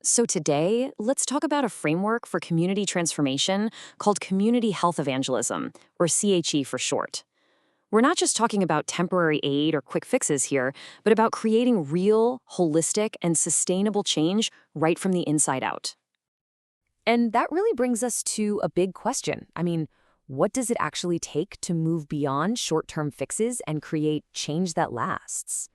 So today, let's talk about a framework for community transformation called Community Health Evangelism, or CHE for short. We're not just talking about temporary aid or quick fixes here, but about creating real, holistic, and sustainable change right from the inside out. And that really brings us to a big question. What does it actually take to move beyond short-term fixes and create change that lasts?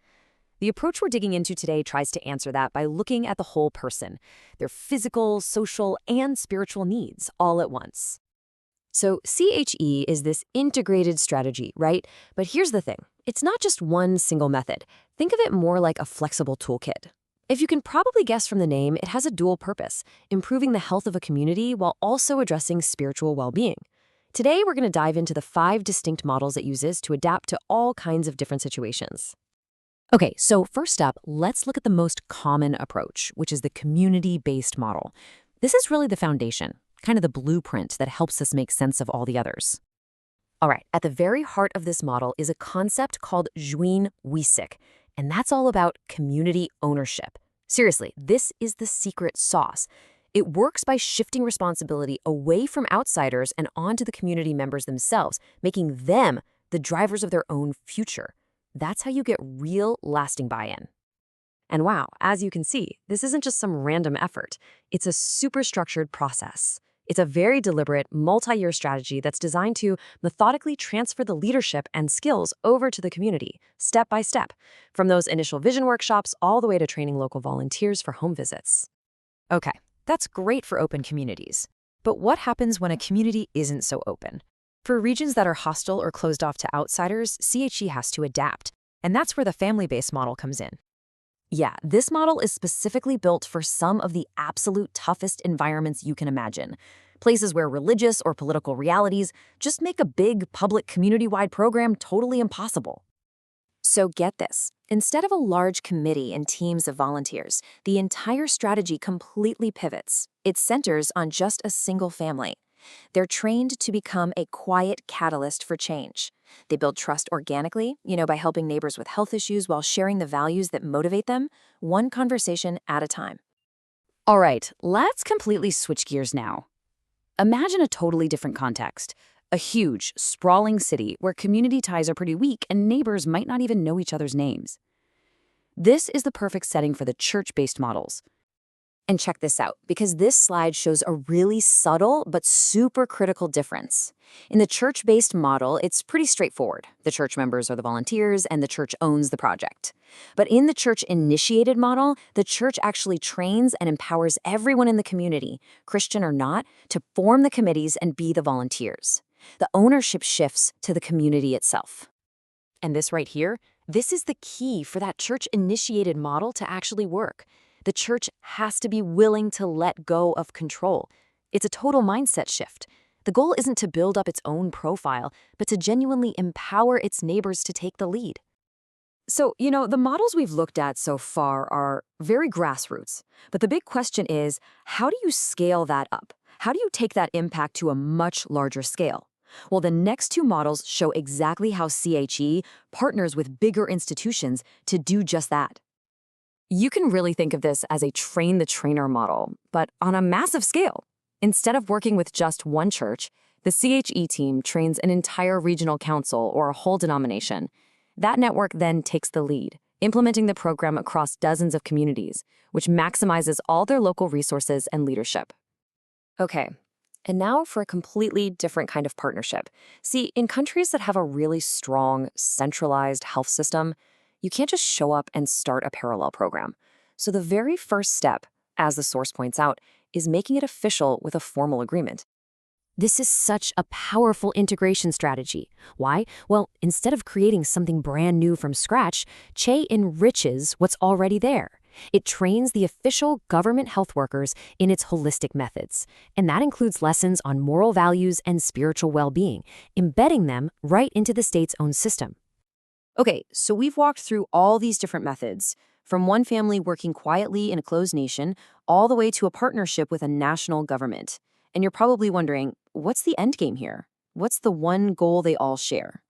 The approach we're digging into today tries to answer that by looking at the whole person, their physical, social, and spiritual needs all at once. So CHE is this integrated strategy, right? But here's the thing. It's not just one single method. Think of it more like a flexible toolkit. If you can probably guess from the name, it has a dual purpose, improving the health of a community while also addressing spiritual well-being. Today, we're going to dive into the 5 distinct models it uses to adapt to all kinds of different situations. Okay, so first up, let's look at the most common approach, which is the community-based model. This is really the foundation, kind of the blueprint that helps us make sense of all the others. All right, at the very heart of this model is a concept called Juin-Wiesik, and that's all about community ownership. Seriously, this is the secret sauce. It works by shifting responsibility away from outsiders and onto the community members themselves, making them the drivers of their own future. That's how you get real, lasting buy-in. And wow, as you can see, this isn't just some random effort. It's a super structured process. It's a very deliberate, multi-year strategy that's designed to methodically transfer the leadership and skills over to the community, step by step, from those initial vision workshops all the way to training local volunteers for home visits. Okay, that's great for open communities. But what happens when a community isn't so open? For regions that are hostile or closed off to outsiders, CHE has to adapt, and that's where the family-based model comes in. Yeah, this model is specifically built for some of the absolute toughest environments you can imagine. Places where religious or political realities just make a big, public, community-wide program totally impossible. So get this. Instead of a large committee and teams of volunteers, the entire strategy completely pivots. It centers on just a single family. They're trained to become a quiet catalyst for change. They build trust organically, by helping neighbors with health issues while sharing the values that motivate them, one conversation at a time. All right, let's completely switch gears now. Imagine a totally different context. A huge, sprawling city where community ties are pretty weak and neighbors might not even know each other's names. This is the perfect setting for the church-based models. And check this out, because this slide shows a really subtle but super critical difference. In the church-based model, it's pretty straightforward. The church members are the volunteers, and the church owns the project. But in the church-initiated model, the church actually trains and empowers everyone in the community, Christian or not, to form the committees and be the volunteers. The ownership shifts to the community itself. And this right here, this is the key for that church-initiated model to actually work. The church has to be willing to let go of control. It's a total mindset shift. The goal isn't to build up its own profile, but to genuinely empower its neighbors to take the lead. So, the models we've looked at so far are very grassroots. But the big question is, how do you scale that up? How do you take that impact to a much larger scale? Well, the next 2 models show exactly how CHE partners with bigger institutions to do just that. You can really think of this as a train-the-trainer model, but on a massive scale. Instead of working with just one church, the CHE team trains an entire regional council or a whole denomination. That network then takes the lead, implementing the program across dozens of communities, which maximizes all their local resources and leadership. Okay, and now for a completely different kind of partnership. See, in countries that have a really strong, centralized health system, you can't just show up and start a parallel program. So the very first step, as the source points out, is making it official with a formal agreement. This is such a powerful integration strategy. Why? Well, instead of creating something brand new from scratch, CHE enriches what's already there. It trains the official government health workers in its holistic methods, and that includes lessons on moral values and spiritual well-being, embedding them right into the state's own system. Okay, so we've walked through all these different methods, from one family working quietly in a closed nation, all the way to a partnership with a national government. And you're probably wondering, what's the end game here? What's the one goal they all share?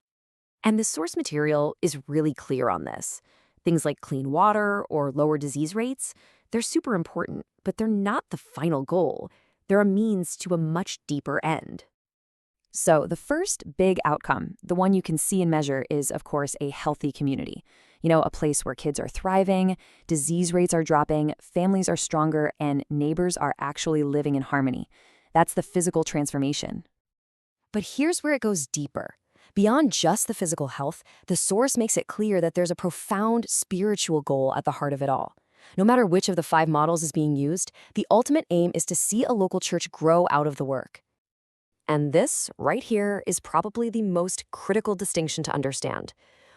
And the source material is really clear on this. Things like clean water or lower disease rates, They're super important, but they're not the final goal. They're a means to a much deeper end. So the first big outcome, the one you can see and measure, is, of course, a healthy community. A place where kids are thriving, disease rates are dropping, families are stronger, and neighbors are actually living in harmony. That's the physical transformation. But here's where it goes deeper. Beyond just the physical health, the source makes it clear that there's a profound spiritual goal at the heart of it all. No matter which of the 5 models is being used, the ultimate aim is to see a local church grow out of the work. And this, right here, is probably the most critical distinction to understand.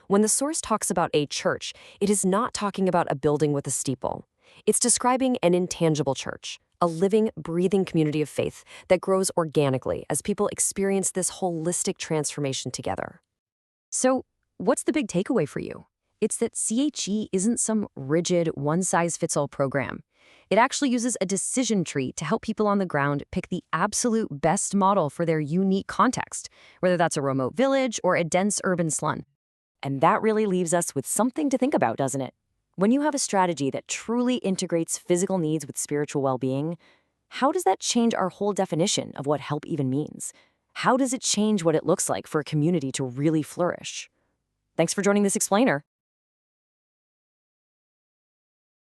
When the source talks about a church, it is not talking about a building with a steeple. It's describing an intangible church, a living, breathing community of faith that grows organically as people experience this holistic transformation together. So, what's the big takeaway for you? It's that CHE isn't some rigid, one-size-fits-all program. It actually uses a decision tree to help people on the ground pick the absolute best model for their unique context, whether that's a remote village or a dense urban slum. And that really leaves us with something to think about, doesn't it? When you have a strategy that truly integrates physical needs with spiritual well-being, how does that change our whole definition of what help even means? How does it change what it looks like for a community to really flourish? Thanks for joining this explainer.